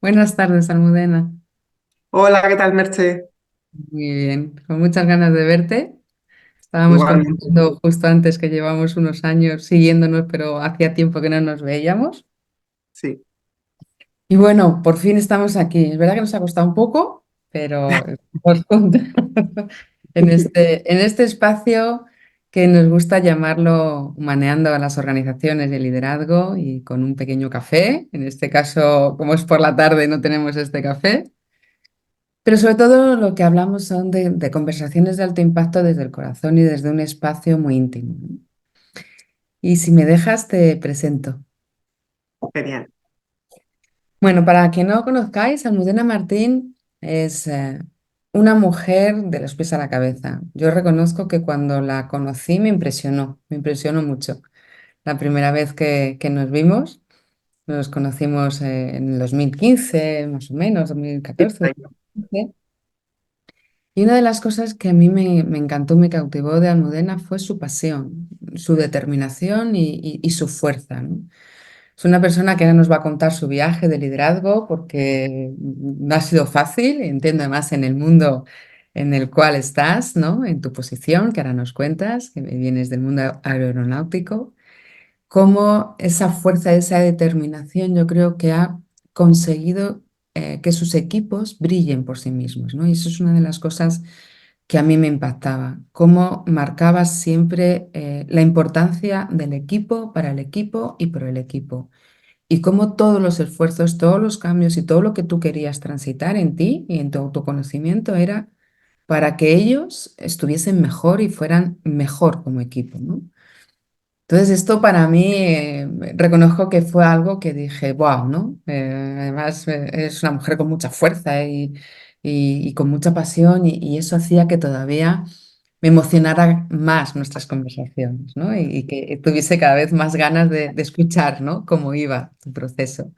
Buenas tardes, Almudena. Hola, ¿qué tal, Merche? Muy bien, con muchas ganas de verte. Estábamos Igualmente, comentando justo antes que llevamos unos años siguiéndonos, pero hacía tiempo que no nos veíamos. sí, Y bueno, por fin estamos aquí. Es verdad que nos ha costado un poco, pero estamos juntos en este espacio que nos gusta llamarlo Humaneando a las organizaciones y el liderazgo y con un pequeño café. En este caso, como es por la tarde, no tenemos este café. Pero sobre todo lo que hablamos son de conversaciones de alto impacto desde el corazón y desde un espacio muy íntimo, ¿no? Y si me dejas, te presento. genial. Bueno, para quien no conozcáis, Almudena Martín es una mujer de los pies a la cabeza. Yo reconozco que cuando la conocí me impresionó mucho. La primera vez que nos vimos, nos conocimos en el 2015, más o menos, 2014. Y una de las cosas que a mí me encantó, me cautivó de Almudena fue su pasión, su determinación y su fuerza, ¿no? Es una persona que ahora nos va a contar su viaje de liderazgo porque no ha sido fácil, entiendo además en el mundo en el cual estás, ¿no? En tu posición, que ahora nos cuentas, que vienes del mundo aeronáutico, cómo esa fuerza, esa determinación, yo creo que ha conseguido que sus equipos brillen por sí mismos, ¿no? Y eso es una de las cosas que a mí me impactaba, cómo marcabas siempre la importancia del equipo para el equipo y por el equipo, y cómo todos los esfuerzos, todos los cambios y todo lo que tú querías transitar en ti y en tu autoconocimiento era para que ellos estuviesen mejor y fueran mejor como equipo, ¿no? Entonces, esto para mí, reconozco que fue algo que dije, wow, ¿no? Además, es una mujer con mucha fuerza y con mucha pasión y eso hacía que todavía me emocionara más nuestras conversaciones, ¿no? Y que tuviese cada vez más ganas de escuchar, ¿no? Cómo iba tu proceso.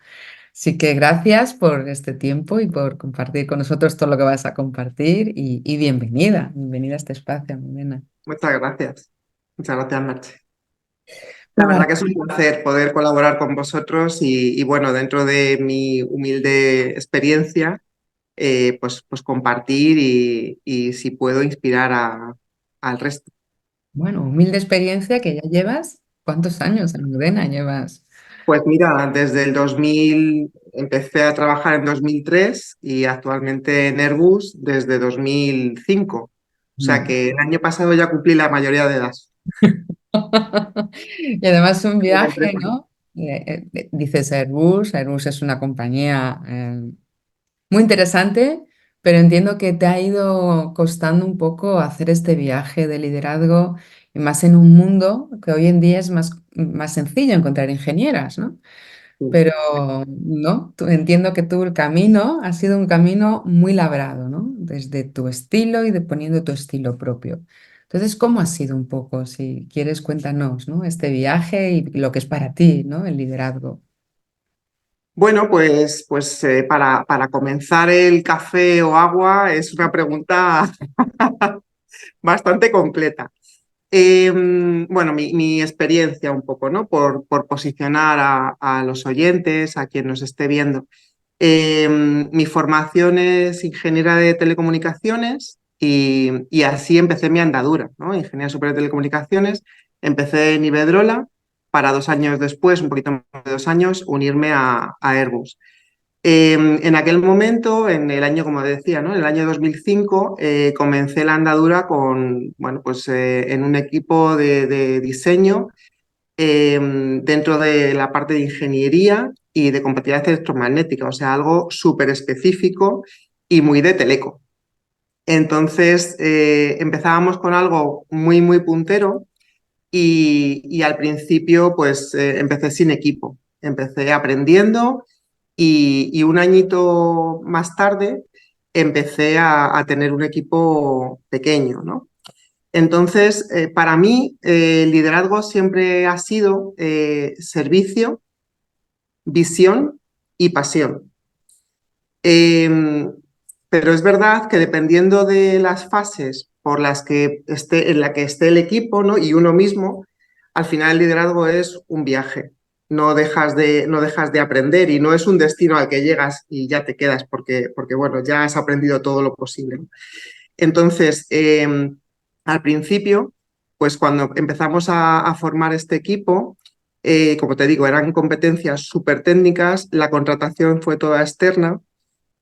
Así que gracias por este tiempo y por compartir con nosotros todo lo que vas a compartir y bienvenida, bienvenida a este espacio, Almudena. Muchas gracias. Muchas gracias, Merche. La Bueno, verdad que es un placer poder colaborar con vosotros y bueno, dentro de mi humilde experiencia, pues compartir y si puedo inspirar al resto. bueno, humilde experiencia que ya llevas. ¿Cuántos años, Almudena, llevas? Pues mira, desde el 2000 empecé a trabajar en 2003 y actualmente en Airbus desde 2005. O sea Mm. que el año pasado ya cumplí la mayoría de edad. Y además un En la viaje, empresa. ¿no? Dices Airbus, Airbus es una compañía muy interesante, pero entiendo que te ha ido costando un poco hacer este viaje de liderazgo y más en un mundo que hoy en día es más sencillo encontrar ingenieras, ¿no? Sí. Pero no, entiendo que tú el camino ha sido un camino muy labrado, ¿no? Desde tu estilo y de poniendo tu estilo propio. Entonces, ¿cómo ha sido un poco? Si quieres, cuéntanos, ¿no? Este viaje y lo que es para ti, ¿no? El liderazgo. Bueno, pues para comenzar el café o agua es una pregunta bastante completa. Bueno, mi experiencia un poco, ¿no? Por posicionar a los oyentes, a quien nos esté viendo. Mi formación es ingeniera de telecomunicaciones y así empecé mi andadura, ¿no? Ingeniera superior de telecomunicaciones. Empecé en Iberdrola para 2 años después, un poquito más de 2 años, unirme a Airbus. En aquel momento, en el año, como decía, ¿no? En el año 2005, comencé la andadura con, bueno, pues en un equipo de diseño dentro de la parte de ingeniería y de compatibilidad electromagnética, o sea, algo súper específico y muy de teleco. Entonces, empezábamos con algo muy, muy puntero y al principio, pues empecé sin equipo, empecé aprendiendo y un añito más tarde empecé a tener un equipo pequeño, ¿no? Entonces, para mí, el liderazgo siempre ha sido servicio, visión y pasión. Eh, pero es verdad que dependiendo de las fases por las que esté, en la que esté el equipo, ¿no? Y uno mismo, al final el liderazgo es un viaje. no dejas de aprender y no es un destino al que llegas y ya te quedas porque bueno, ya has aprendido todo lo posible, ¿no? Entonces, al principio, pues cuando empezamos a formar este equipo, como te digo, eran competencias súper técnicas, la contratación fue toda externa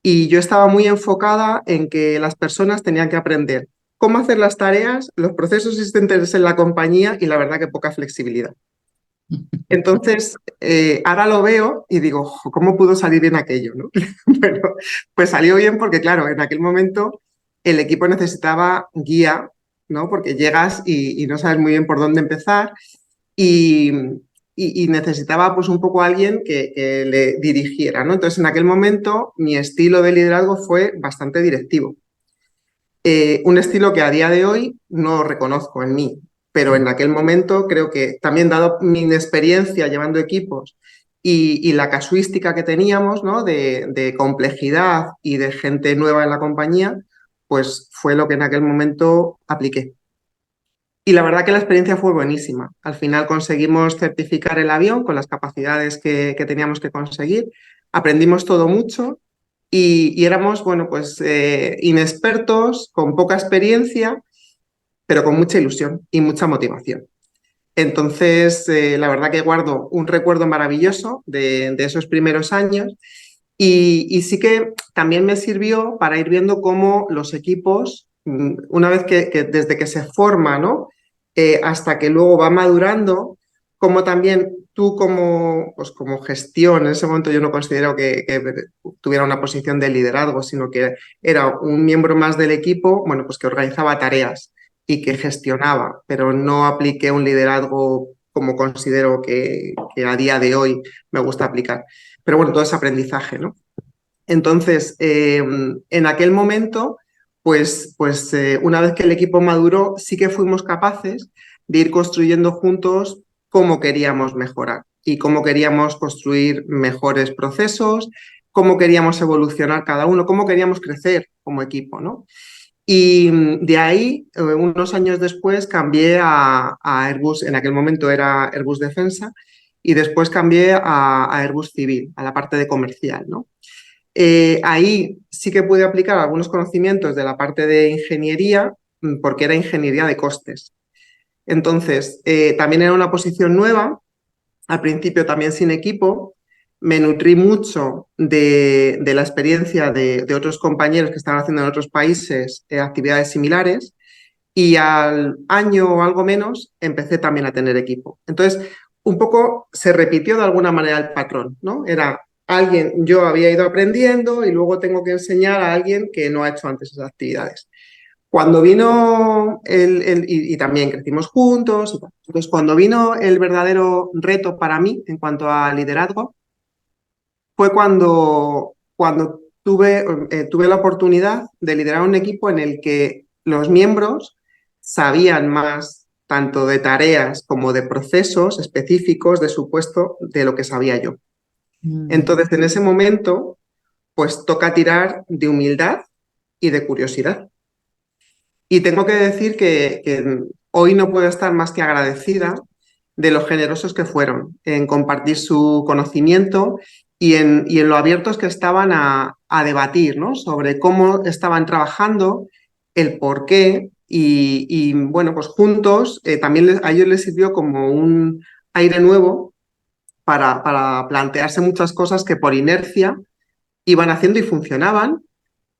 y yo estaba muy enfocada en que las personas tenían que aprender cómo hacer las tareas, los procesos existentes en la compañía y la verdad que poca flexibilidad. Entonces, ahora lo veo y digo, "Jo, ¿cómo pudo salir bien aquello, no?". Bueno, pues salió bien porque, claro, en aquel momento el equipo necesitaba guía, ¿no? Porque llegas y no sabes muy bien por dónde empezar y, y necesitaba pues un poco alguien que le dirigiera, ¿no? Entonces, en aquel momento mi estilo de liderazgo fue bastante directivo. Un estilo que a día de hoy no reconozco en mí, pero en aquel momento creo que también dado mi experiencia llevando equipos y la casuística que teníamos, ¿no? De complejidad y de gente nueva en la compañía, pues fue lo que en aquel momento apliqué. Y la verdad que la experiencia fue buenísima. Al final conseguimos certificar el avión con las capacidades que teníamos que conseguir. Aprendimos todo mucho y éramos, bueno, pues inexpertos, con poca experiencia, pero con mucha ilusión y mucha motivación. Entonces, la verdad que guardo un recuerdo maravilloso de esos primeros años y sí que también me sirvió para ir viendo cómo los equipos, una vez que desde que se forma, ¿no? Hasta que luego va madurando, como también tú como, pues como gestión, en ese momento yo no considero que tuviera una posición de liderazgo, sino que era un miembro más del equipo, bueno, pues que organizaba tareas y que gestionaba, pero no apliqué un liderazgo como considero que a día de hoy me gusta aplicar. Pero bueno, todo es aprendizaje, ¿no? Entonces, en aquel momento, una vez que el equipo maduró, sí que fuimos capaces de ir construyendo juntos cómo queríamos mejorar y cómo queríamos construir mejores procesos, cómo queríamos evolucionar cada uno, cómo queríamos crecer como equipo, ¿no? Y de ahí, unos años después, cambié a Airbus, en aquel momento era Airbus Defensa, y después cambié a Airbus Civil, a la parte de comercial, ¿no? Ahí sí que pude aplicar algunos conocimientos de la parte de ingeniería, porque era ingeniería de costes. Entonces, también era una posición nueva, al principio también sin equipo, me nutrí mucho de la experiencia de otros compañeros que estaban haciendo en otros países actividades similares y al año o algo menos empecé también a tener equipo. Entonces, un poco se repitió de alguna manera el patrón, ¿no? Era alguien, yo había ido aprendiendo y luego tengo que enseñar a alguien que no ha hecho antes esas actividades. Cuando vino y también crecimos juntos, entonces cuando vino el verdadero reto para mí en cuanto a liderazgo, fue cuando tuve la oportunidad de liderar un equipo en el que los miembros sabían más tanto de tareas como de procesos específicos de su puesto de lo que sabía yo. Mm. Entonces, en ese momento, pues toca tirar de humildad y de curiosidad. Y tengo que decir que hoy no puedo estar más que agradecida de lo generosos que fueron en compartir su conocimiento y en lo abiertos que estaban a debatir, ¿no? Sobre cómo estaban trabajando, el por qué bueno, pues juntos también a ellos les sirvió como un aire nuevo para plantearse muchas cosas que por inercia iban haciendo y funcionaban,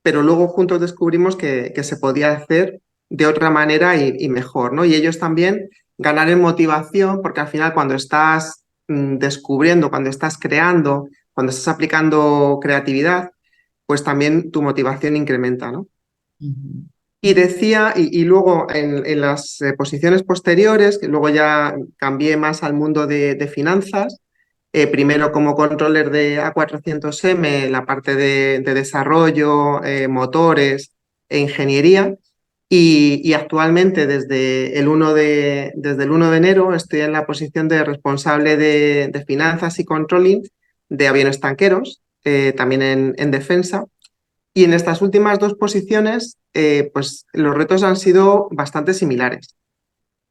pero luego juntos descubrimos que se podía hacer de otra manera y mejor, ¿no? Y ellos también ganar en motivación, porque al final cuando estás descubriendo, cuando estás creando, cuando estás aplicando creatividad, pues también tu motivación incrementa, ¿no? Ujú. Y decía, y luego en las posiciones posteriores, que luego ya cambié más al mundo de finanzas, primero como controller de A400M, la parte de desarrollo, motores e ingeniería. Y actualmente desde el 1 de enero estoy en la posición de responsable de finanzas y controlling de aviones tanqueros, también en defensa. Y en estas últimas dos posiciones, pues los retos han sido bastante similares.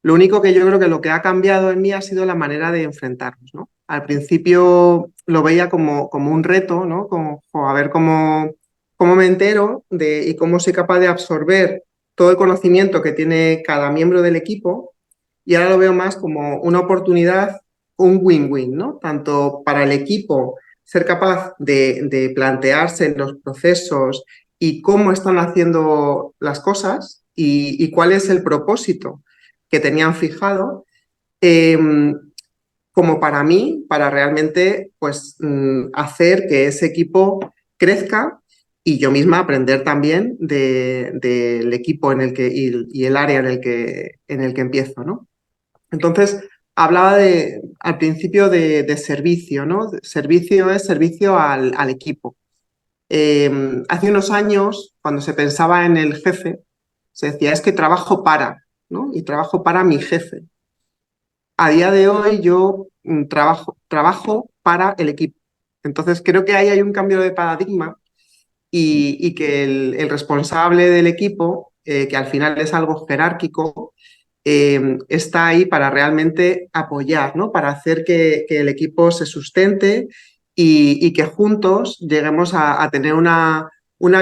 Lo único que yo creo que lo que ha cambiado en mí ha sido la manera de enfrentarlos, ¿no? Al principio lo veía como un reto, ¿no? Como a ver cómo me entero y cómo soy capaz de absorber todo el conocimiento que tiene cada miembro del equipo. Y ahora lo veo más como una oportunidad, un win-win, ¿no? Tanto para el equipo ser capaz de plantearse los procesos y cómo están haciendo las cosas y cuál es el propósito que tenían fijado, eh, como para mí, para realmente pues, hacer que ese equipo crezca y yo misma aprender también del equipo en el que, y el área en el que empiezo, ¿no? Entonces, hablaba al principio de servicio, ¿no? Servicio es servicio al equipo. Hace unos años, cuando se pensaba en el jefe, se decía, es que trabajo para, ¿no? Y trabajo para mi jefe. A día de hoy yo trabajo para el equipo. Entonces, creo que ahí hay un cambio de paradigma y que el responsable del equipo, que al final es algo jerárquico, está ahí para realmente apoyar, ¿no? Para hacer que el equipo se sustente y que juntos lleguemos a tener una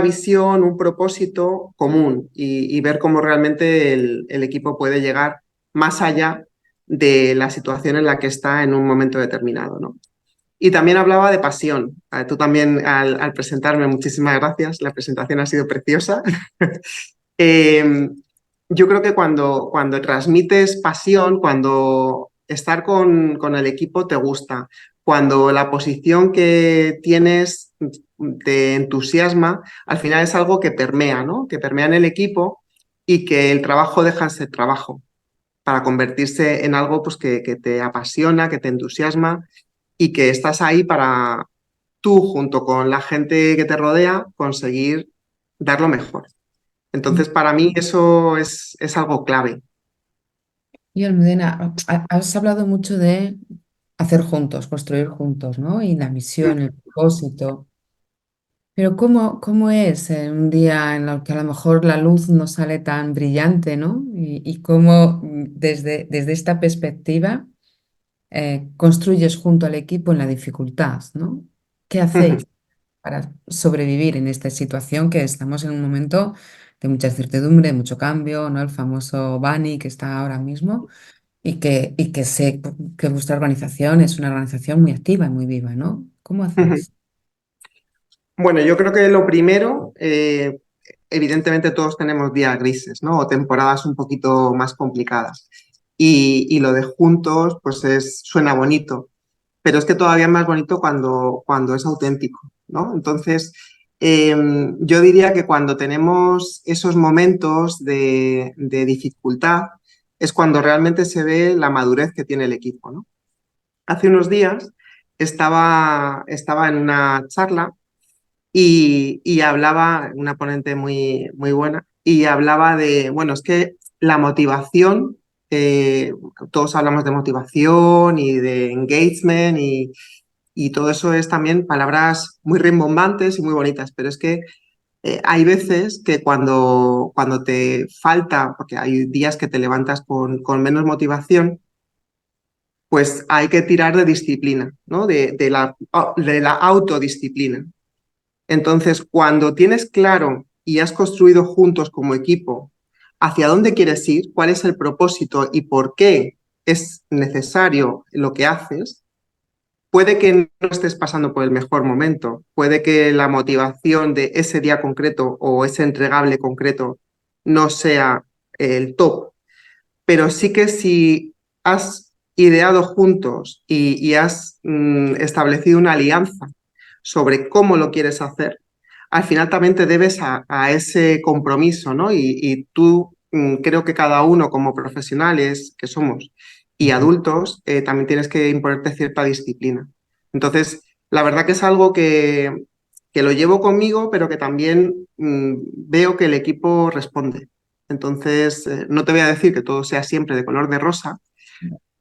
visión, un propósito común y ver cómo realmente el equipo puede llegar más allá de la situación en la que está en un momento determinado, ¿no? Y también hablaba de pasión. Tú también al presentarme, muchísimas gracias. La presentación ha sido preciosa. Eh, yo creo que cuando transmites pasión, cuando estar con el equipo te gusta, cuando la posición que tienes te entusiasma, al final es algo que permea, ¿no? Que permea en el equipo y que el trabajo deja de ser trabajo para convertirse en algo pues, que te apasiona, que te entusiasma y que estás ahí para tú, junto con la gente que te rodea, conseguir dar lo mejor. Entonces, para mí eso es algo clave. Y Almudena, has hablado mucho de hacer juntos, construir juntos, ¿no? Y la misión, el propósito. Pero ¿cómo es un día en el que a lo mejor la luz no sale tan brillante, ¿no? Y cómo desde esta perspectiva construyes junto al equipo en la dificultad, ¿no? ¿Qué hacéis para sobrevivir en esta situación que estamos en un momento de mucha incertidumbre, de mucho cambio, ¿no? El famoso Bani que está ahora mismo y que sé que vuestra organización es una organización muy activa y muy viva, ¿no? ¿Cómo hacéis? Bueno, yo creo que lo primero, evidentemente todos tenemos días grises, ¿no? O temporadas un poquito más complicadas. Y lo de juntos, pues suena bonito, pero es que todavía es más bonito cuando es auténtico, ¿no? Entonces, yo diría que cuando tenemos esos momentos de dificultad, es cuando realmente se ve la madurez que tiene el equipo, ¿no? Hace unos días estaba en una charla y hablaba, una ponente muy buena, y hablaba de, bueno, es que la motivación, todos hablamos de motivación y de engagement y todo eso es también palabras muy rimbombantes y muy bonitas, pero es que hay veces que cuando te falta, porque hay días que te levantas con menos motivación, pues hay que tirar de disciplina, ¿no? De la autodisciplina. Entonces, cuando tienes claro y has construido juntos como equipo hacia dónde quieres ir, cuál es el propósito y por qué es necesario lo que haces, puede que no estés pasando por el mejor momento, puede que la motivación de ese día concreto o ese entregable concreto no sea el top, pero sí que si has ideado juntos y has establecido una alianza sobre cómo lo quieres hacer, al final también te debes a ese compromiso, ¿no? Y tú, creo que cada uno como profesionales que somos y adultos, también tienes que imponerte cierta disciplina. Entonces, la verdad que es algo que lo llevo conmigo, pero que también veo que el equipo responde. Entonces, no te voy a decir que todo sea siempre de color de rosa,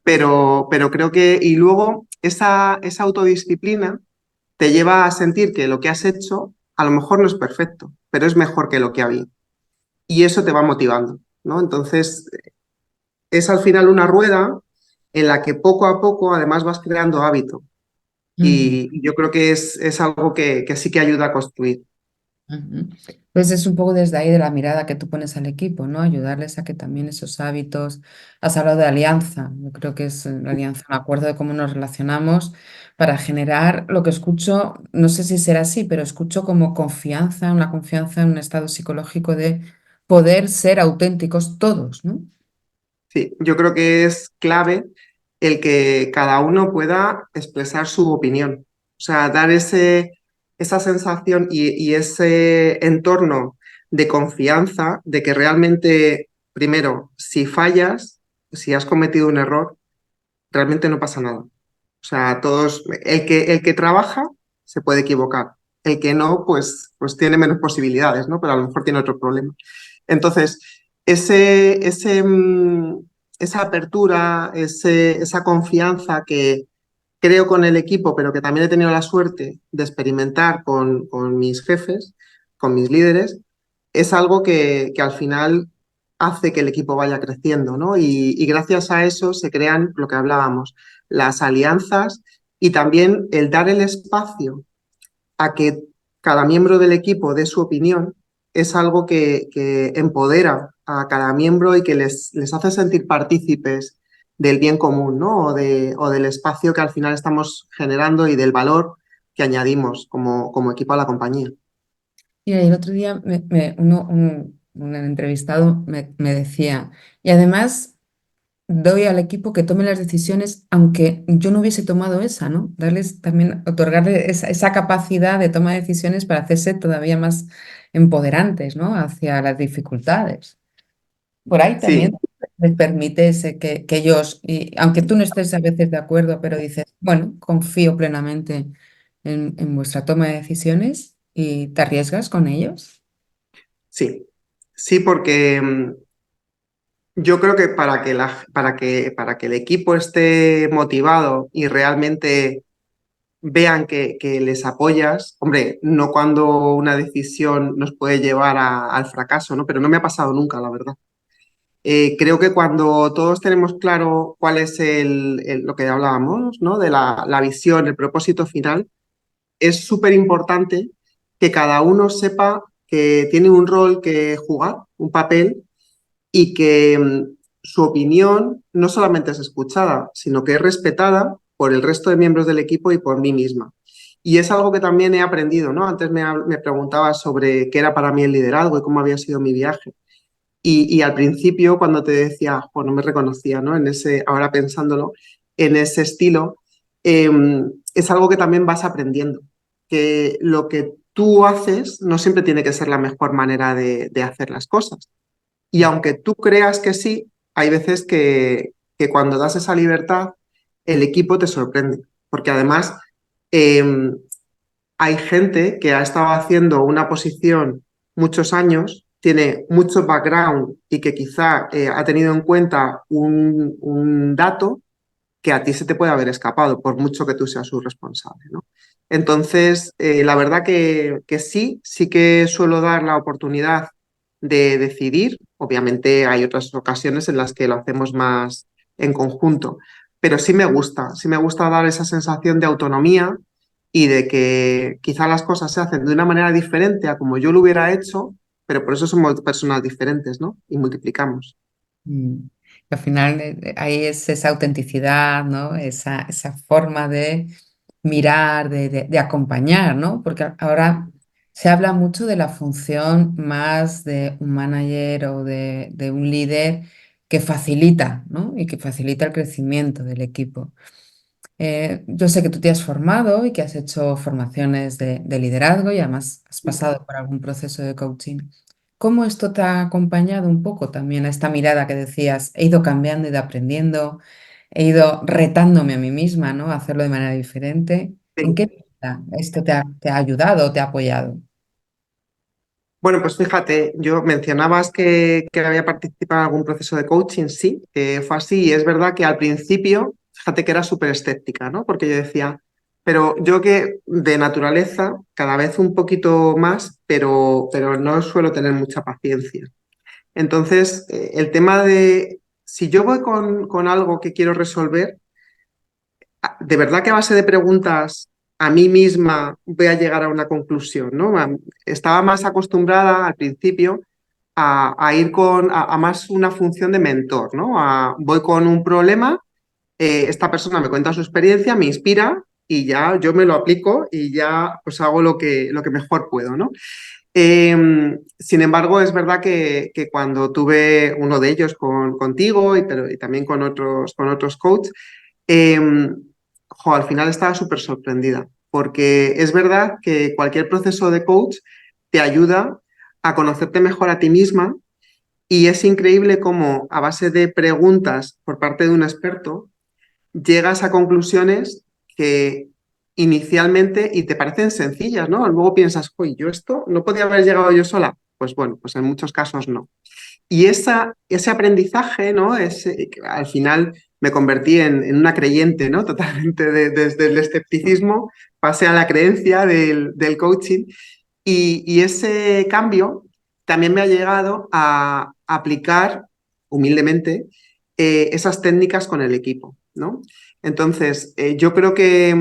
pero creo que, y luego esa autodisciplina te lleva a sentir que lo que has hecho a lo mejor no es perfecto, pero es mejor que lo que había. Y eso te va motivando, ¿no? Entonces, es al final una rueda en la que poco a poco además vas creando hábito. Ujú, Y yo creo que es algo que sí que ayuda a construir. ujú. Pues es un poco desde ahí de la mirada que tú pones al equipo, ¿no? Ayudarles a que también esos hábitos, has hablado de alianza, yo creo que es la alianza, un acuerdo de cómo nos relacionamos para generar lo que escucho, no sé si será así, pero escucho como confianza en un estado psicológico de poder ser auténticos todos, ¿no? Sí, yo creo que es clave el que cada uno pueda expresar su opinión. O sea, dar esa sensación y ese entorno de confianza de que realmente, primero, si fallas, si has cometido un error, realmente no pasa nada. O sea, el que trabaja se puede equivocar. El que no, pues tiene menos posibilidades, ¿no? Pero a lo mejor tiene otro problema. Entonces, esa apertura, esa confianza que creo con el equipo, pero que también he tenido la suerte de experimentar con mis jefes, con mis líderes, es algo que al final hace que el equipo vaya creciendo, ¿no? Y gracias a eso se crean lo que hablábamos, las alianzas y también el dar el espacio a que cada miembro del equipo dé su opinión es algo que empodera a cada miembro y que les hace sentir partícipes del bien común, ¿no? O del espacio que al final estamos generando y del valor que añadimos como equipo a la compañía. Y el otro día un entrevistado me decía, y además doy al equipo que tome las decisiones, aunque yo no hubiese tomado esa, ¿no? Darles también, otorgarle esa capacidad de toma de decisiones para hacerse todavía más empoderantes, ¿no? Hacia las dificultades. Por ahí también Sí, les permite que ellos, y aunque tú no estés a veces de acuerdo, pero dices, bueno, confío plenamente en vuestra toma de decisiones y te arriesgas con ellos. sí, sí, porque yo creo que para que el equipo esté motivado y realmente vean que les apoyas, hombre, no cuando una decisión nos puede llevar al fracaso, ¿no? Pero no me ha pasado nunca, la verdad. Creo que cuando todos tenemos claro cuál es lo que hablábamos, ¿no? De la visión, el propósito final, es súper importante que cada uno sepa que tiene un rol que jugar, un papel, y que su opinión no solamente es escuchada, sino que es respetada por el resto de miembros del equipo y por mí misma. Y es algo que también he aprendido, ¿no? Antes me preguntaba sobre qué era para mí el liderazgo y cómo había sido mi viaje. Y al principio, cuando te decía, pues no me reconocía, ¿no? Ahora pensándolo, en ese estilo, eh, es algo que también vas aprendiendo, que lo que tú haces no siempre tiene que ser la mejor manera de hacer las cosas. Y aunque tú creas que sí, hay veces que cuando das esa libertad, el equipo te sorprende, porque además eh, hay gente que ha estado haciendo una posición muchos años, tiene mucho background y que quizá ha tenido en cuenta un dato que a ti se te puede haber escapado, por mucho que tú seas su responsable, ¿no? Entonces, la verdad que sí, sí que suelo dar la oportunidad de decidir. Obviamente hay otras ocasiones en las que lo hacemos más en conjunto, pero sí me gusta dar esa sensación de autonomía y de que quizá las cosas se hacen de una manera diferente a como yo lo hubiera hecho, pero por eso somos personas diferentes, ¿no? Y multiplicamos. Mm. Al final ahí es esa autenticidad, ¿no? Esa forma de mirar, de acompañar, ¿no? Porque ahora se habla mucho de la función más de un manager o de un líder que facilita, ¿no? Y que facilita el crecimiento del equipo. Yo sé que tú te has formado y que has hecho formaciones de liderazgo y además has pasado por algún proceso de coaching. ¿Cómo esto te ha acompañado un poco también a esta mirada que decías? He ido cambiando, he ido aprendiendo, he ido retándome a mí misma, ¿no? A hacerlo de manera diferente. ¿En qué Sí. medida esto te ha ayudado o te ha apoyado? Bueno, pues fíjate, yo mencionabas que había participado en algún proceso de coaching, sí, fue así, y es verdad que al principio, fíjate que era súper escéptica, ¿no? Porque yo decía, pero yo que de naturaleza, cada vez un poquito más, pero no suelo tener mucha paciencia. Entonces, el tema de si yo voy con algo que quiero resolver, de verdad que a base de preguntas a mí misma voy a llegar a una conclusión, ¿no? Estaba más acostumbrada al principio a ir a más una función de mentor, ¿no? Voy con un problema, esta persona me cuenta su experiencia, me inspira y ya yo me lo aplico y ya pues hago lo que mejor puedo, ¿no? Sin embargo, es verdad que cuando tuve uno de ellos contigo y también con otros coaches, eh, al final estaba súper sorprendida, porque es verdad que cualquier proceso de coach te ayuda a conocerte mejor a ti misma y es increíble cómo a base de preguntas por parte de un experto llegas a conclusiones que inicialmente y te parecen sencillas, ¿no? Luego piensas, oye, yo esto no podía haber llegado yo sola. Pues bueno, pues en muchos casos no. Y ese aprendizaje, ¿no? Al final me convertí en una creyente, ¿no? Totalmente desde el escepticismo pasé a la creencia del coaching y ese cambio también me ha llegado a aplicar humildemente esas técnicas con el equipo, ¿no? Entonces, yo creo que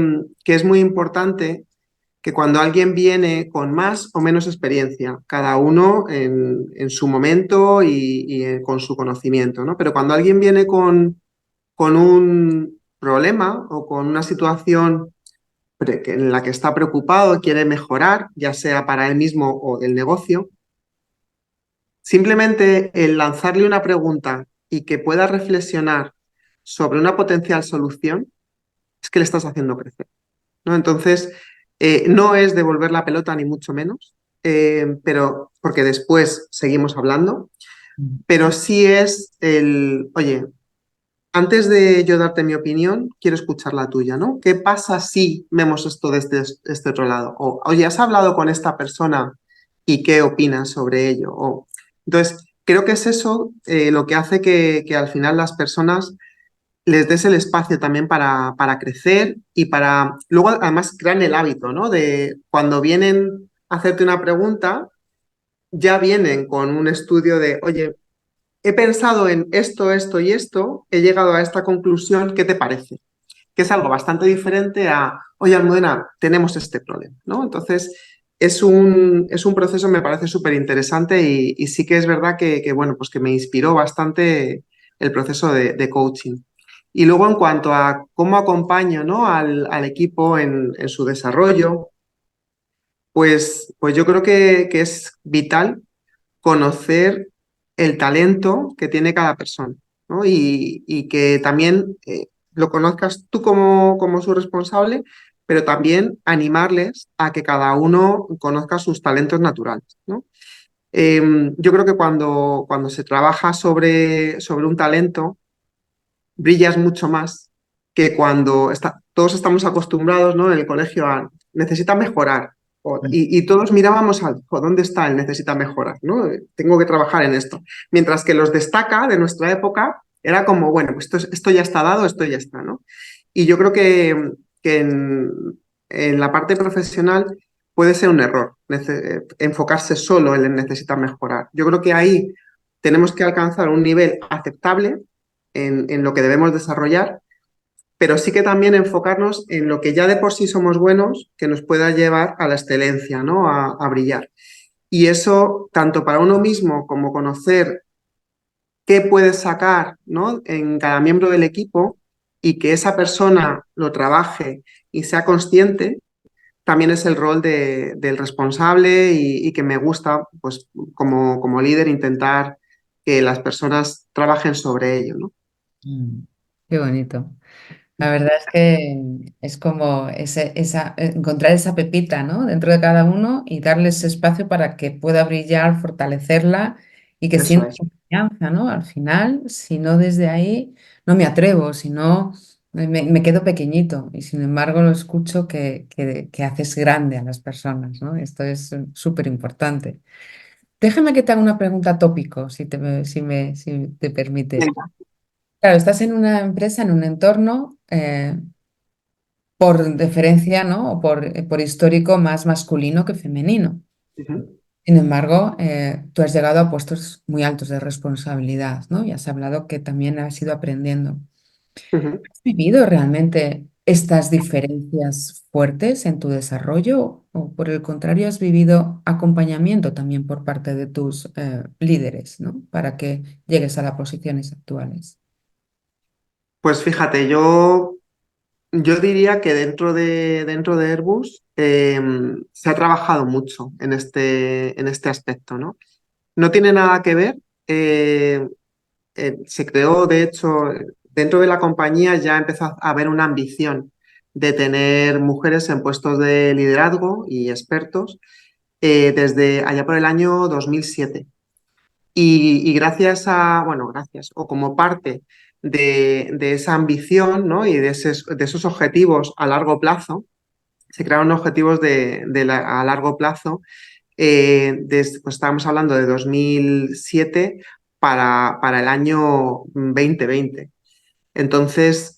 es muy importante que cuando alguien viene con más o menos experiencia, cada uno en su momento y con su conocimiento, ¿no? Pero cuando alguien viene con un problema o con una situación en la que está preocupado, quiere mejorar, ya sea para él mismo o del negocio, simplemente el lanzarle una pregunta y que pueda reflexionar sobre una potencial solución, es que le estás haciendo crecer, ¿no? Entonces, no es devolver la pelota ni mucho menos, pero porque después seguimos hablando, pero sí es oye, antes de yo darte mi opinión, quiero escuchar la tuya, ¿no? ¿Qué pasa si vemos esto desde este otro lado? O, oye, ¿has hablado con esta persona y qué opinas sobre ello? Entonces, creo que es eso lo que hace que al final las personas les des el espacio también para crecer y para, luego además crean el hábito, ¿no? De cuando vienen a hacerte una pregunta, ya vienen con un estudio de, oye, he pensado en esto, esto y esto, he llegado a esta conclusión, ¿qué te parece? Que es algo bastante diferente a, oye, Almudena, tenemos este problema, ¿no? Entonces, es un proceso, me parece súper interesante y sí que es verdad bueno, pues que me inspiró bastante el proceso de coaching. Y luego, en cuanto a cómo acompaño, ¿no? al equipo en su desarrollo, pues yo creo que es vital conocer el talento que tiene cada persona, ¿no? Y que también lo conozcas tú como su responsable, pero también animarles a que cada uno conozca sus talentos naturales, ¿no? Yo creo que cuando se trabaja sobre un talento, brillas mucho más que cuando todos estamos acostumbrados, ¿no? En el colegio a necesita mejorar. Y todos mirábamos al ¿dónde está el necesita mejorar? ¿No? Tengo que trabajar en esto. Mientras que los destaca de nuestra época era como, bueno, pues esto ya está dado, esto ya está, ¿no? Y yo creo que en la parte profesional puede ser un error enfocarse solo en el necesita mejorar. Yo creo que ahí tenemos que alcanzar un nivel aceptable en lo que debemos desarrollar, pero sí que también enfocarnos en lo que ya de por sí somos buenos, que nos pueda llevar a la excelencia, ¿no? A brillar. Y eso, tanto para uno mismo como conocer qué puedes sacar, ¿no? En cada miembro del equipo y que esa persona lo trabaje y sea consciente, también es el rol del responsable y que me gusta, pues, como líder, intentar que las personas trabajen sobre ello, ¿no? Mm, qué bonito. La verdad es que es como encontrar esa pepita, ¿no? Dentro de cada uno y darle ese espacio para que pueda brillar, fortalecerla y que Eso sienta es. confianza, ¿no? Al final, si no desde ahí, no me atrevo, si no, me quedo pequeñito y sin embargo lo escucho que haces grande a las personas, ¿no? Esto es súper importante. Déjame que te haga una pregunta tópico, si te permites. Venga. Claro, estás en una empresa, en un entorno por deferencia, ¿no? O por histórico más masculino que femenino. Ujú. Sin embargo, tú has llegado a puestos muy altos de responsabilidad, ¿no? Y has hablado que también has ido aprendiendo. Ujú. ¿Has vivido realmente estas diferencias fuertes en tu desarrollo o por el contrario has vivido acompañamiento también por parte de tus líderes, ¿no? Para que llegues a las posiciones actuales? Pues fíjate, yo diría que dentro de Airbus se ha trabajado mucho en este aspecto, ¿no? No tiene nada que ver. Se creó, de hecho, dentro de la compañía ya empezó a haber una ambición de tener mujeres en puestos de liderazgo y expertos desde allá por el año 2007. Y gracias a, bueno, gracias, o como parte de esa ambición, ¿no? Y de esos objetivos a largo plazo, se crearon objetivos a largo plazo, pues estábamos hablando de 2007 para el año 2020. Entonces,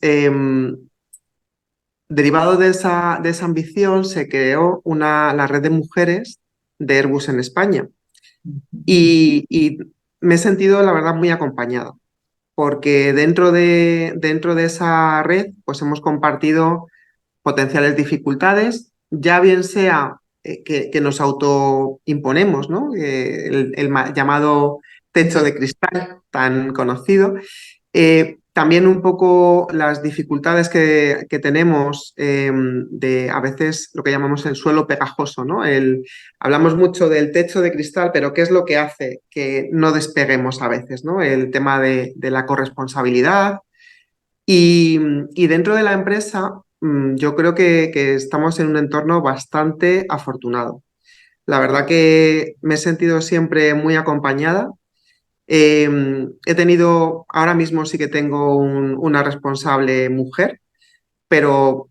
derivado de esa ambición, se creó la red de mujeres de Airbus en España. Y me he sentido, la verdad, muy acompañado, porque dentro de esa red, pues hemos compartido potenciales dificultades, ya bien sea que nos autoimponemos, ¿no? Llamado techo de cristal tan conocido. También un poco las dificultades que tenemos de a veces lo que llamamos el suelo pegajoso, ¿no? Hablamos mucho del techo de cristal, pero ¿qué es lo que hace que no despeguemos a veces, ¿no? El tema de la corresponsabilidad, y, y dentro de la empresa, yo creo que estamos en un entorno bastante afortunado. La verdad que me he sentido siempre muy acompañada. He tenido, ahora mismo sí que tengo una responsable mujer, pero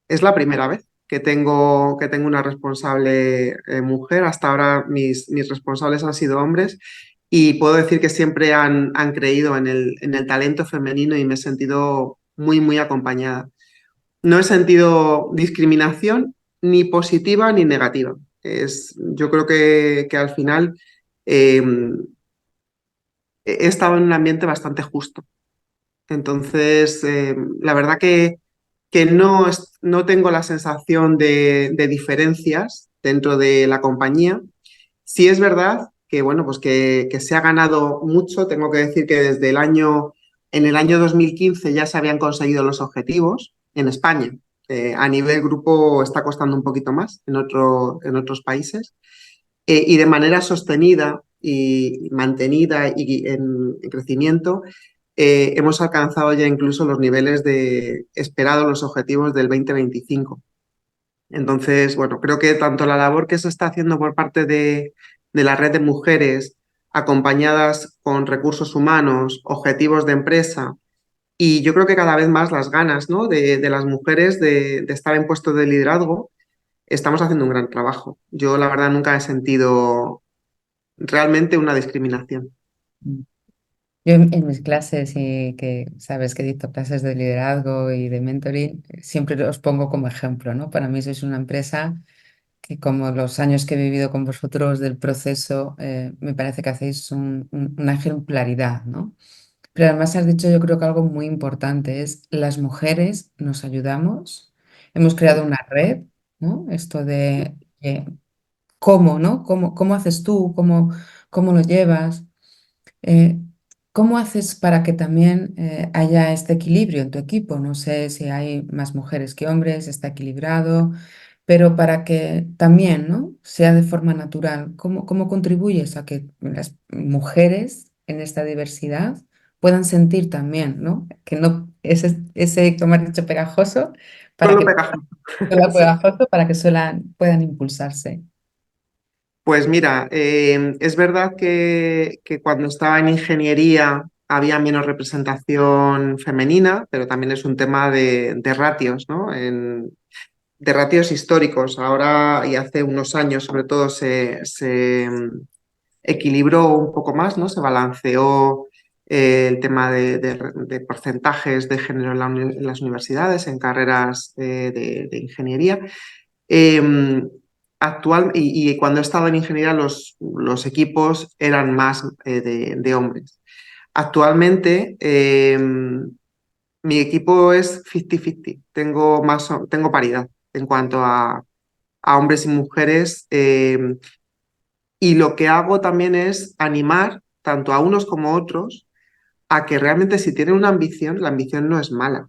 es la primera vez que tengo una responsable mujer. Hasta ahora mis responsables han sido hombres y puedo decir que siempre han creído en el talento femenino y me he sentido muy, muy acompañada. No he sentido discriminación ni positiva ni negativa. Yo creo que al final eh, he estado en un ambiente bastante justo. Entonces, la verdad que no tengo la sensación de diferencias dentro de la compañía. Sí es verdad que, bueno, pues que se ha ganado mucho. Tengo que decir que en el año 2015 ya se habían conseguido los objetivos en España. A nivel grupo está costando un poquito más en otros países. Y de manera sostenida y mantenida y en crecimiento, hemos alcanzado ya incluso los niveles esperados, los objetivos del 2025. Entonces, bueno, creo que tanto la labor que se está haciendo por parte de la red de mujeres, acompañadas con recursos humanos, objetivos de empresa, y yo creo que cada vez más las ganas, ¿no? de las mujeres de estar en puestos de liderazgo, estamos haciendo un gran trabajo. Yo, la verdad, nunca he sentido realmente una discriminación. Yo en mis clases, y que sabes que dicto clases de liderazgo y de mentoring, siempre los pongo como ejemplo, ¿no? Para mí sois una empresa que como los años que he vivido con vosotros del proceso, me parece que hacéis una ejemplaridad, ¿no? Pero además has dicho yo creo que algo muy importante es las mujeres nos ayudamos, hemos creado una red, ¿no? Esto de cómo, ¿no? ¿Cómo haces tú? ¿Cómo lo llevas? Eh, ¿Cómo haces para que también haya este equilibrio en tu equipo? No sé si hay más mujeres que hombres, está equilibrado, pero para que también, ¿no? sea de forma natural, ¿cómo contribuyes a que las mujeres en esta diversidad puedan sentir también, ¿no? Que no ese como has dicho, pegajoso, para Solo que pegajoso. Sí. pegajoso, para que puedan impulsarse. Pues mira, es verdad que cuando estaba en ingeniería había menos representación femenina, pero también es un tema de ratios, ¿no? De ratios históricos. Ahora y hace unos años, sobre todo, se equilibró un poco más, ¿no? Se balanceó el tema de porcentajes de género en, en las universidades, en carreras de ingeniería. Eh, y cuando he estado en ingeniería los equipos eran más de hombres. Actualmente mi equipo es 50-50, tengo paridad en cuanto a hombres y mujeres. Y lo que hago también es animar tanto a unos como a otros a que realmente si tienen una ambición, la ambición no es mala,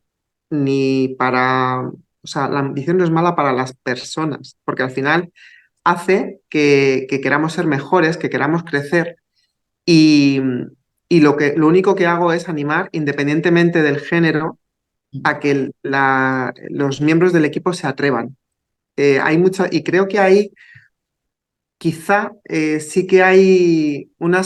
ni para, o sea, la ambición no es mala para las personas, porque al final hace que queramos ser mejores, que queramos crecer y, y lo único que hago es animar, independientemente del género, a que los miembros del equipo se atrevan. Y creo que hay quizá sí que hay un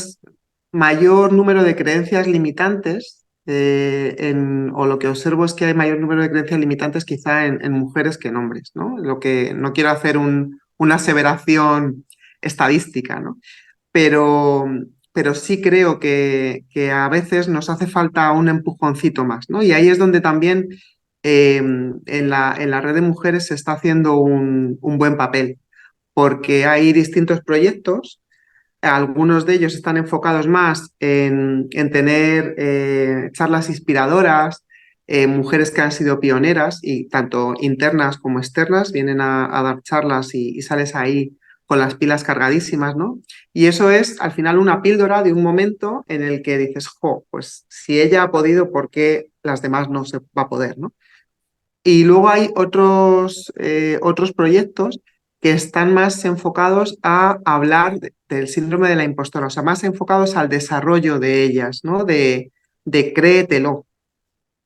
mayor número de creencias limitantes, o lo que observo es que hay mayor número de creencias limitantes quizá en mujeres que en hombres, ¿no? Lo que no quiero hacer una aseveración estadística, ¿no? Pero, pero sí creo que a veces nos hace falta un empujoncito más, ¿no? Y ahí es donde también en la red de mujeres se está haciendo un buen papel porque hay distintos proyectos, algunos de ellos están enfocados más en tener charlas inspiradoras, mujeres que han sido pioneras y tanto internas como externas vienen a dar charlas y sales ahí con las pilas cargadísimas, ¿no? Y eso es al final una píldora de un momento en el que dices, jo, pues si ella ha podido, ¿por qué las demás no se va a poder, ¿no? Y luego hay otros proyectos que están más enfocados a hablar del síndrome de la impostora, o sea, más enfocados al desarrollo de ellas, ¿no? De créetelo.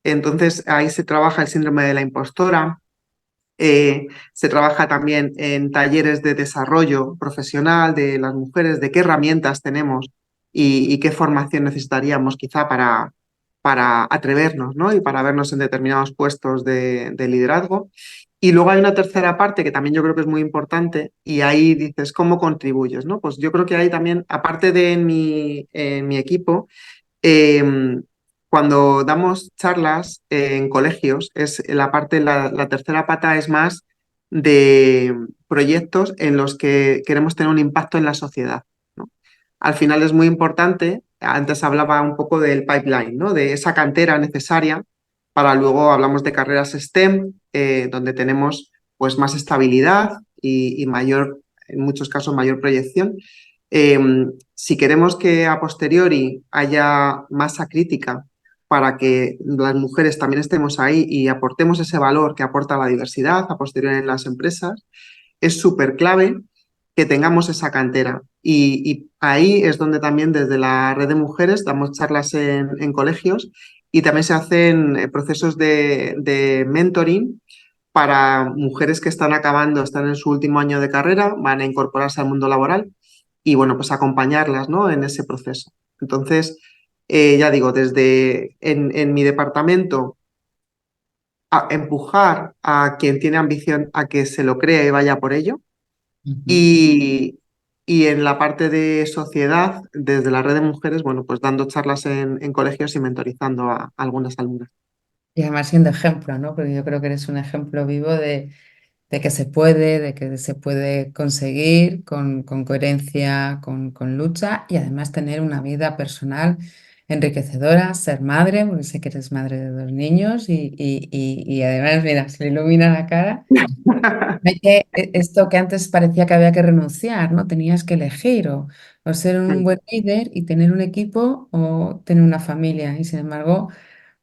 Entonces ahí se trabaja el síndrome de la impostora, se trabaja también en talleres de desarrollo profesional de las mujeres, de qué herramientas tenemos y qué formación necesitaríamos quizá para atrevernos, ¿no? Y para vernos en determinados puestos de liderazgo. Y luego hay una tercera parte que también yo creo que es muy importante y ahí dices, ¿cómo contribuyes? ¿No? Pues yo creo que ahí también, aparte de en mi equipo, eh, cuando damos charlas en colegios, es la tercera pata es más de proyectos en los que queremos tener un impacto en la sociedad, ¿no? Al final es muy importante, antes hablaba un poco del pipeline, ¿no? De esa cantera necesaria para luego hablamos de carreras STEM, donde tenemos pues más estabilidad y mayor, en muchos casos, mayor proyección. Eh, si queremos que a posteriori haya masa crítica para que las mujeres también estemos ahí y aportemos ese valor que aporta la diversidad a posteriori en las empresas, es súper clave que tengamos esa cantera. Y ahí es donde también desde la red de mujeres damos charlas en colegios y también se hacen procesos de mentoring para mujeres que están acabando, están en su último año de carrera, van a incorporarse al mundo laboral y bueno, pues acompañarlas, ¿no? En ese proceso. Entonces, ya digo, desde en mi departamento, a empujar a quien tiene ambición a que se lo crea y vaya por ello. Ujú. Y, y en la parte de sociedad, desde la red de mujeres, bueno, pues dando charlas en colegios y mentorizando a algunas alumnas. Y además siendo ejemplo, ¿no? Porque yo creo que eres un ejemplo vivo de que se puede, de que se puede conseguir con coherencia, con lucha y además tener una vida personal enriquecedora, ser madre, porque sé que eres madre de dos niños y además, mira, se le ilumina la cara. Hay esto que antes parecía que había que renunciar, ¿no? Tenías que elegir o ser un buen líder y tener un equipo o tener una familia. Y sin embargo,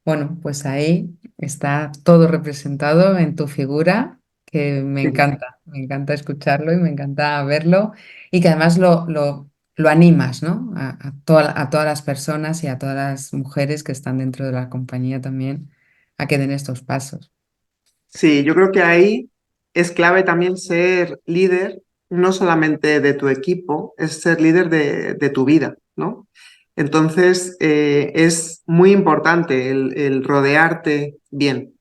bueno, pues ahí está todo representado en tu figura, que me encanta escucharlo y me encanta verlo y que además lo animas, ¿no? A todas las personas y a todas las mujeres que están dentro de la compañía también a que den estos pasos. Sí, yo creo que ahí es clave también ser líder, no solamente de tu equipo, es ser líder de tu vida, ¿no? Entonces, es muy importante el rodearte bien.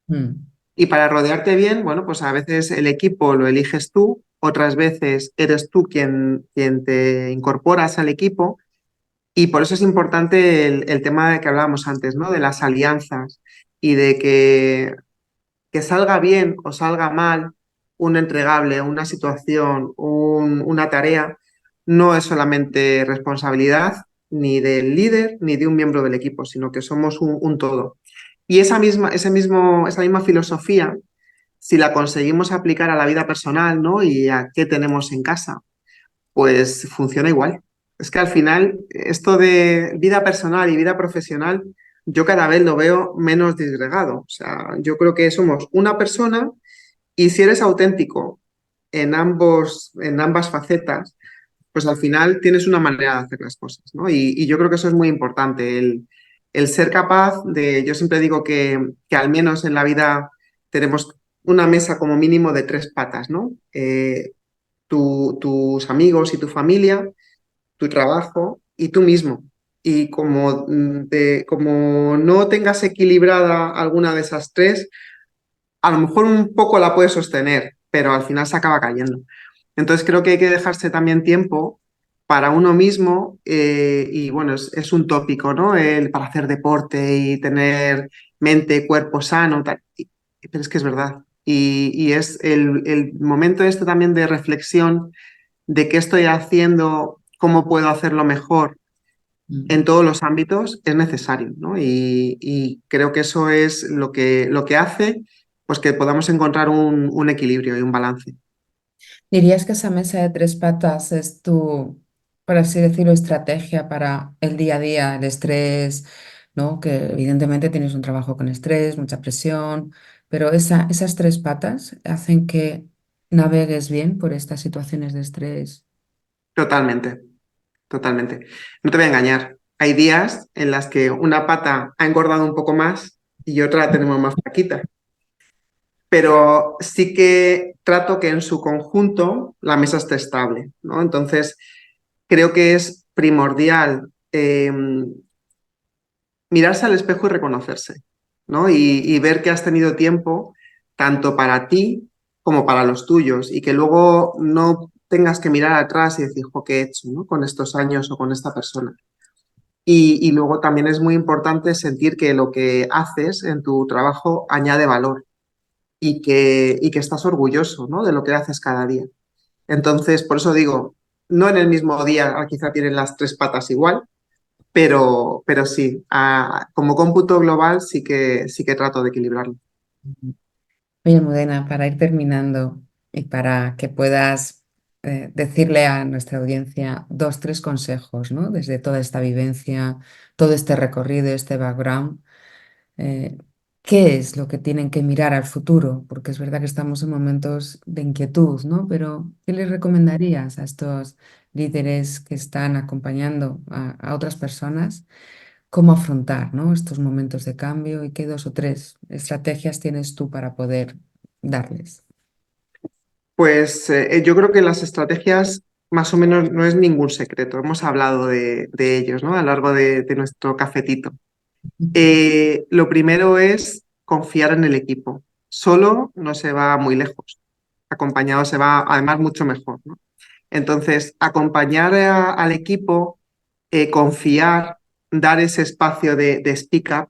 Mm, Y para rodearte bien, bueno, pues a veces el equipo lo eliges tú, otras veces eres tú quien te incorporas al equipo. Y por eso es importante el tema de que hablábamos antes, ¿no? De las alianzas y de que salga bien o salga mal, un entregable, una situación, una tarea, no es solamente responsabilidad ni del líder ni de un miembro del equipo, sino que somos un todo. Y esa misma filosofía, si la conseguimos aplicar a la vida personal, ¿no? Y a qué tenemos en casa, pues funciona igual. Es que al final, esto de vida personal y vida profesional, yo cada vez lo veo menos disgregado. O sea, yo creo que somos una persona y si eres auténtico en ambas facetas, pues al final tienes una manera de hacer las cosas, ¿no? Y yo creo que eso es muy importante, el ser capaz de, yo siempre digo que al menos en la vida tenemos una mesa como mínimo de tres patas, ¿no? Tus amigos y tu familia, tu trabajo y tú mismo. Y como no tengas equilibrada alguna de esas tres, a lo mejor un poco la puedes sostener, pero al final se acaba cayendo. Entonces creo que hay que dejarse también tiempo para uno mismo y bueno, es un tópico, ¿no? Para hacer deporte y tener mente, cuerpo sano, tal. Pero es que es verdad. Y es el momento este también de reflexión de qué estoy haciendo, cómo puedo hacerlo mejor en Mm. todos los ámbitos es necesario, ¿no? Y creo que eso es lo que hace pues, que podamos encontrar un equilibrio y un balance. ¿Dirías que esa mesa de tres patas es tu, por así decirlo, estrategia para el día a día, el estrés, ¿no? Que evidentemente tienes un trabajo con estrés, mucha presión, pero esas tres patas hacen que navegues bien por estas situaciones de estrés. Totalmente, totalmente. No te voy a engañar. Hay días en las que una pata ha engordado un poco más y otra la tenemos más flaquita. Pero sí que trato que en su conjunto la mesa esté estable, ¿no? Entonces, creo que es primordial mirarse al espejo y reconocerse, ¿no? Y ver que has tenido tiempo tanto para ti como para los tuyos y que luego no tengas que mirar atrás y decir, jo, ¿qué he hecho, ¿no? Con estos años o con esta persona. Y luego también es muy importante sentir que lo que haces en tu trabajo añade valor y que estás orgulloso, ¿no? De lo que haces cada día. Entonces, por eso digo, no en el mismo día quizá tienen las tres patas igual, pero sí, como cómputo global sí que trato de equilibrarlo. Oye, Almudena, para ir terminando y para que puedas decirle a nuestra audiencia dos, tres consejos, ¿no? Desde toda esta vivencia, todo este recorrido, este background, eh, ¿qué es lo que tienen que mirar al futuro? Porque es verdad que estamos en momentos de inquietud, ¿no? Pero ¿qué les recomendarías a estos líderes que están acompañando a otras personas? ¿Cómo afrontar, ¿no? estos momentos de cambio y qué dos o tres estrategias tienes tú para poder darles? Pues yo creo que las estrategias más o menos no es ningún secreto. Hemos hablado de ellos, ¿no? A lo largo de nuestro cafetito. Lo primero es confiar en el equipo. Solo no se va muy lejos. Acompañado se va además mucho mejor, ¿no? Entonces, acompañar al equipo, confiar, dar ese espacio de speak up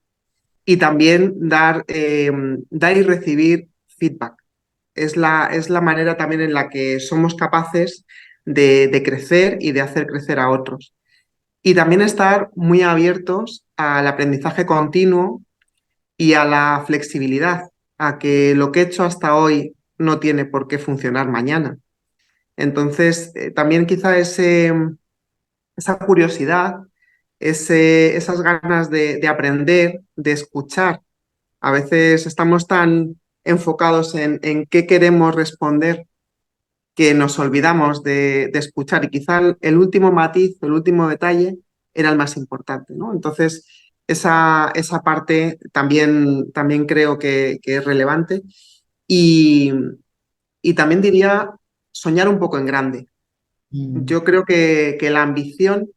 y también dar y recibir feedback. Es la manera también en la que somos capaces de crecer y de hacer crecer a otros. Y también estar muy abiertos al aprendizaje continuo y a la flexibilidad, a que lo que he hecho hasta hoy no tiene por qué funcionar mañana. Entonces, también quizá esa curiosidad, esas ganas de aprender, de escuchar. A veces estamos tan enfocados en qué queremos responder que nos olvidamos de escuchar y quizá el último matiz, el último detalle era el más importante, ¿no? Entonces, esa parte también creo que es relevante y, y también diría soñar un poco en grande. Mm, Yo creo que la ambición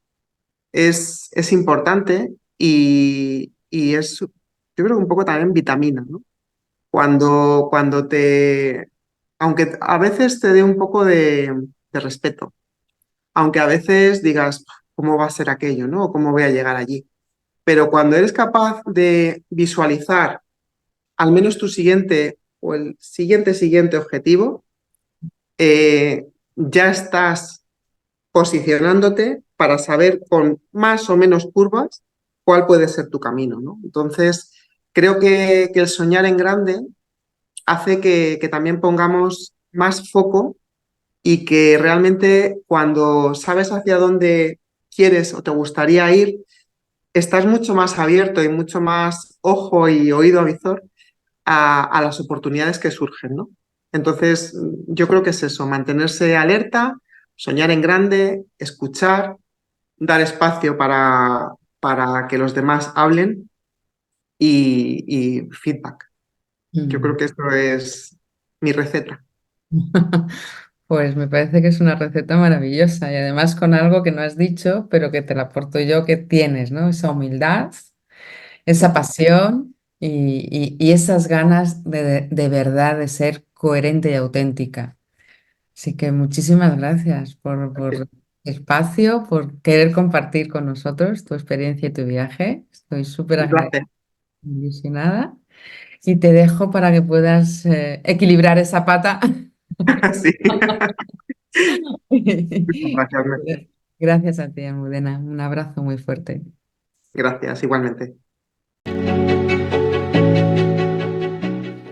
es importante y es, yo creo que un poco también vitamina, ¿no? Cuando aunque a veces te dé un poco de respeto, aunque a veces digas, ¿cómo va a ser aquello, ¿no? O ¿cómo voy a llegar allí? Pero cuando eres capaz de visualizar al menos tu siguiente o el siguiente objetivo, ya estás posicionándote para saber con más o menos curvas cuál puede ser tu camino, ¿no? Entonces, creo que el soñar en grande hace que también pongamos más foco y que realmente cuando sabes hacia dónde quieres o te gustaría ir, estás mucho más abierto y mucho más ojo y oído avizor a las oportunidades que surgen, ¿no? Entonces, yo creo que es eso, mantenerse alerta, soñar en grande, escuchar, dar espacio para que los demás hablen y feedback. Yo creo Mm. que esto es mi receta. Pues me parece que es una receta maravillosa y además con algo que no has dicho, pero que te la aporto yo, que tienes, ¿no? Esa humildad, esa pasión y esas ganas de verdad de ser coherente y auténtica. Así que muchísimas gracias por el espacio, por querer compartir con nosotros tu experiencia y tu viaje. Estoy súper Un placer. ilusionada y te dejo para que puedas equilibrar esa pata. Sí. Gracias, Gracias a ti, Almudena. Un abrazo muy fuerte. gracias, igualmente.